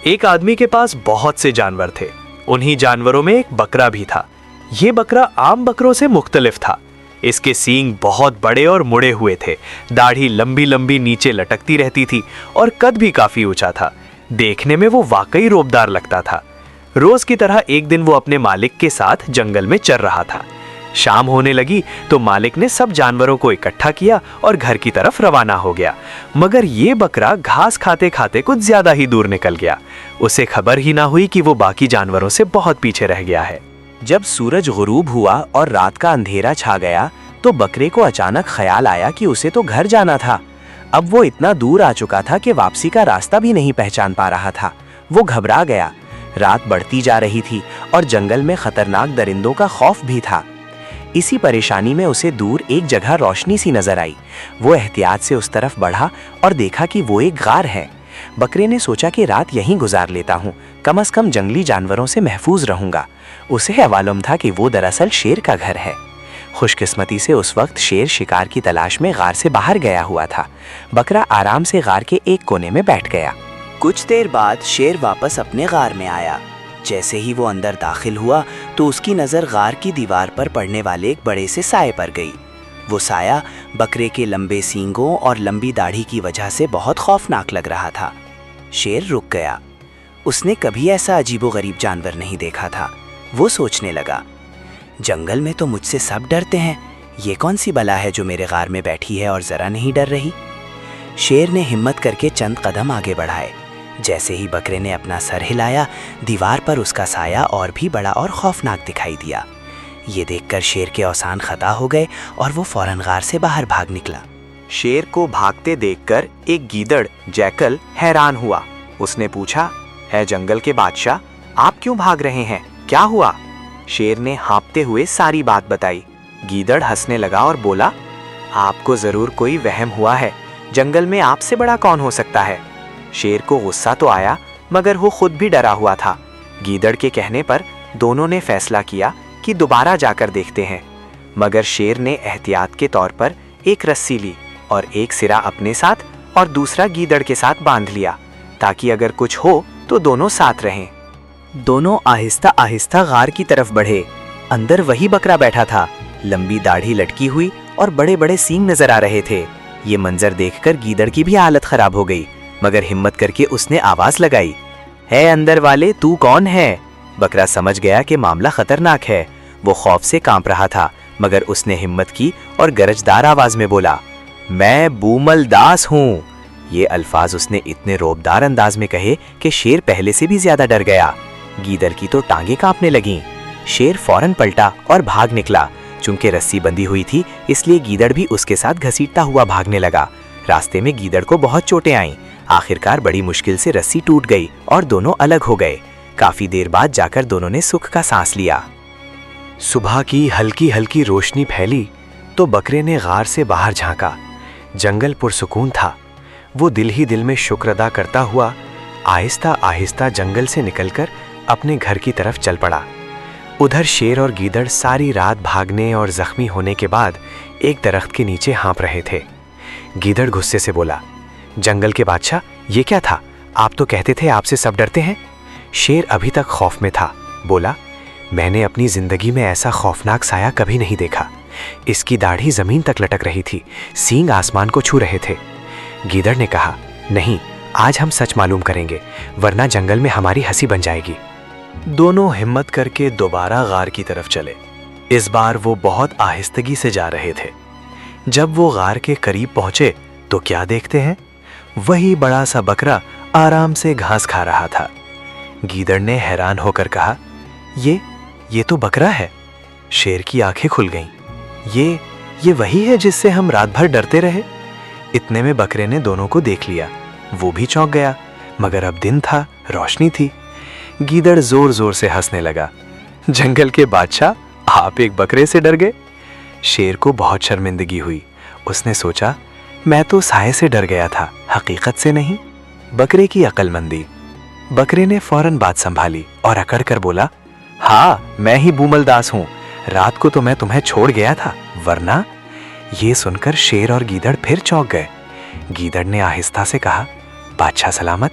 ایک آدمی کے پاس بہت سے جانور تھے، انہی جانوروں میں ایک بکرا بھی تھا۔ یہ بکرا عام بکروں سے مختلف تھا۔ اس کے سینگ بہت بڑے اور مڑے ہوئے تھے، داڑھی لمبی لمبی نیچے لٹکتی رہتی تھی اور قد بھی کافی اونچا تھا۔ دیکھنے میں وہ واقعی روبدار لگتا تھا۔ روز کی طرح ایک دن وہ اپنے مالک کے ساتھ جنگل میں چر رہا تھا۔ شام ہونے لگی تو مالک نے سب جانوروں کو اکٹھا کیا اور گھر کی طرف روانہ ہو گیا، مگر یہ بکرا گھاس کھاتے کھاتے کچھ زیادہ ہی دور نکل گیا۔ اسے خبر ہی نہ ہوئی کہ وہ باقی جانوروں سے بہت پیچھے رہ گیا ہے۔ جب سورج غروب ہوا اور رات کا اندھیرا چھا گیا تو بکرے کو اچانک خیال آیا کہ اسے تو گھر جانا تھا۔ اب وہ اتنا دور آ چکا تھا کہ واپسی کا راستہ بھی نہیں پہچان پا رہا تھا۔ وہ گھبرا گیا۔ رات بڑھتی جا رہی تھی اور جنگل میں خطرناک درندوں کا خوف بھی تھا۔ اسی پریشانی میں اسے دور ایک جگہ روشنی سی نظر آئی۔ وہ احتیاط سے اس طرف بڑھا اور دیکھا کہ وہ ایک غار ہے۔ بکرے نے سوچا کہ رات یہیں گزار لیتا ہوں، کم از کم جنگلی جانوروں سے محفوظ رہوں گا۔ اسے معلوم تھا کہ وہ دراصل شیر کا گھر ہے۔ خوش قسمتی سے اس وقت شیر شکار کی تلاش میں غار سے باہر گیا ہوا تھا۔ بکرا آرام سے غار کے ایک کونے میں بیٹھ گیا۔ کچھ دیر بعد شیر واپس اپنے غار میں آیا۔ جیسے ہی وہ اندر داخل ہوا تو اس کی نظر غار کی دیوار پر پڑنے والے ایک بڑے سے سائے پر گئی۔ وہ سایہ بکرے کے لمبے سینگوں اور لمبی داڑھی کی وجہ سے بہت خوفناک لگ رہا تھا۔ شیر رک گیا۔ اس نے کبھی ایسا عجیب و غریب جانور نہیں دیکھا تھا۔ وہ سوچنے لگا، جنگل میں تو مجھ سے سب ڈرتے ہیں، یہ کون سی بلا ہے جو میرے غار میں بیٹھی ہے اور ذرا نہیں ڈر رہی؟ شیر نے ہمت کر کے چند قدم آگے بڑھائے۔ جیسے ہی بکرے نے اپنا سر ہلایا، دیوار پر اس کا سایہ اور بھی بڑا اور خوفناک دکھائی دیا۔ یہ دیکھ کر شیر کے اوسان خطا ہو گئے اور وہ فوراً غار سے باہر بھاگ نکلا۔ شیر کو بھاگتے دیکھ کر ایک گیدڑ جیکل حیران ہوا۔ اس نے پوچھا، اے جنگل کے بادشاہ، آپ کیوں بھاگ رہے ہیں؟ کیا ہوا؟ شیر نے ہانپتے ہوئے ساری بات بتائی۔ گیدڑ ہنسنے لگا اور بولا، آپ کو ضرور کوئی وہم ہوا ہے، جنگل میں آپ سے بڑا کون ہو سکتا ہے؟ شیر کو غصہ تو آیا مگر وہ خود بھی ڈرا ہوا تھا۔ گیدڑ کے کہنے پر دونوں نے فیصلہ کیا کہ دوبارہ جا کر دیکھتے ہیں، مگر شیر نے احتیاط کے طور پر ایک رسی لی اور ایک سرا اپنے ساتھ اور دوسرا گیدڑ کے ساتھ باندھ لیا تاکہ اگر کچھ ہو تو دونوں ساتھ رہیں۔ دونوں آہستہ آہستہ غار کی طرف بڑھے۔ اندر وہی بکرا بیٹھا تھا، لمبی داڑھی لٹکی ہوئی اور بڑے بڑے سینگ نظر آ رہے تھے۔ یہ منظر دیکھ کر گیدڑ کی بھی حالت خراب ہو گئی، مگر ہمت کر کے اس نے آواز لگائی، اے اندر والے، تو کون ہے؟ بکرا سمجھ گیا کہ معاملہ خطرناک ہے۔ وہ خوف سے کانپ رہا تھا، مگر اس نے ہمت کی اور گرجدار آواز میں بولا، میں بومل داس ہوں۔ یہ الفاظ اس نے اتنے روبدار انداز میں کہے کہ شیر پہلے سے بھی زیادہ ڈر گیا۔ گیدڑ کی تو ٹانگیں کانپنے لگیں۔ شیر فوراً پلٹا اور بھاگ نکلا۔ چونکہ رسی بندھی ہوئی تھی اس لیے گیدڑ بھی اس کے ساتھ گھسیٹتا ہوا بھاگنے لگا۔ راستے میں گیدڑ کو بہت چوٹیں آئیں۔ آخرکار بڑی مشکل سے رسی ٹوٹ گئی اور دونوں الگ ہو گئے۔ کافی دیر بعد جا کر دونوں نے سکھ کا سانس لیا۔ صبح کی ہلکی ہلکی روشنی پھیلی تو بکرے نے غار سے باہر جھانکا۔ جنگل پرسکون تھا۔ وہ دل ہی دل میں شکر ادا کرتا ہوا آہستہ آہستہ جنگل سے نکل کر اپنے گھر کی طرف چل پڑا۔ ادھر شیر اور گیدڑ ساری رات بھاگنے اور زخمی ہونے کے بعد ایک درخت کے نیچے ہانپ رہے تھے۔ گیدڑ غصے سے بولا، جنگل کے بادشاہ، یہ کیا تھا؟ آپ تو کہتے تھے آپ سے سب ڈرتے ہیں۔ شیر ابھی تک خوف میں تھا، بولا، میں نے اپنی زندگی میں ایسا خوفناک سایہ کبھی نہیں دیکھا۔ اس کی داڑھی زمین تک لٹک رہی تھی، سینگ آسمان کو چھو رہے تھے۔ گیدڑ نے کہا، نہیں، آج ہم سچ معلوم کریں گے، ورنہ جنگل میں ہماری ہنسی بن جائے گی۔ دونوں ہمت کر کے دوبارہ غار کی طرف چلے۔ اس بار وہ بہت آہستگی سے جا رہے تھے۔ جب وہ غار کے قریب پہنچے تو کیا دیکھتے ہیں؟ وہی بڑا سا بکرا آرام سے گھاس کھا رہا تھا۔ گیدڑ نے حیران ہو کر کہا، یہ تو بکرا ہے۔ شیر کی آنکھیں کھل گئیں۔ یہ وہی ہے جس سے ہم رات بھر ڈرتے رہے؟ اتنے میں بکرے نے دونوں کو دیکھ لیا۔ وہ بھی چونک گیا، مگر اب دن تھا، روشنی تھی۔ گیدڑ زور زور سے ہنسنے لگا، جنگل کے بادشاہ، آپ ایک بکرے سے ڈر گئے؟ شیر کو بہت شرمندگی ہوئی۔ اس نے سوچا، میں تو سائے سے ڈر گیا تھا، حقیقت سے نہیں۔ بکرے کی عقل مندی۔ بکرے نے فوراً بات سنبھالی اور اکڑ کر بولا، ہاں، میں ہی بومل داس ہوں۔ رات کو تو میں تمہیں چھوڑ گیا تھا، ورنہ۔ یہ سن کر شیر اور گیدڑ پھر چونک گئے۔ گیدڑ نے آہستہ سے کہا، بادشاہ سلامت،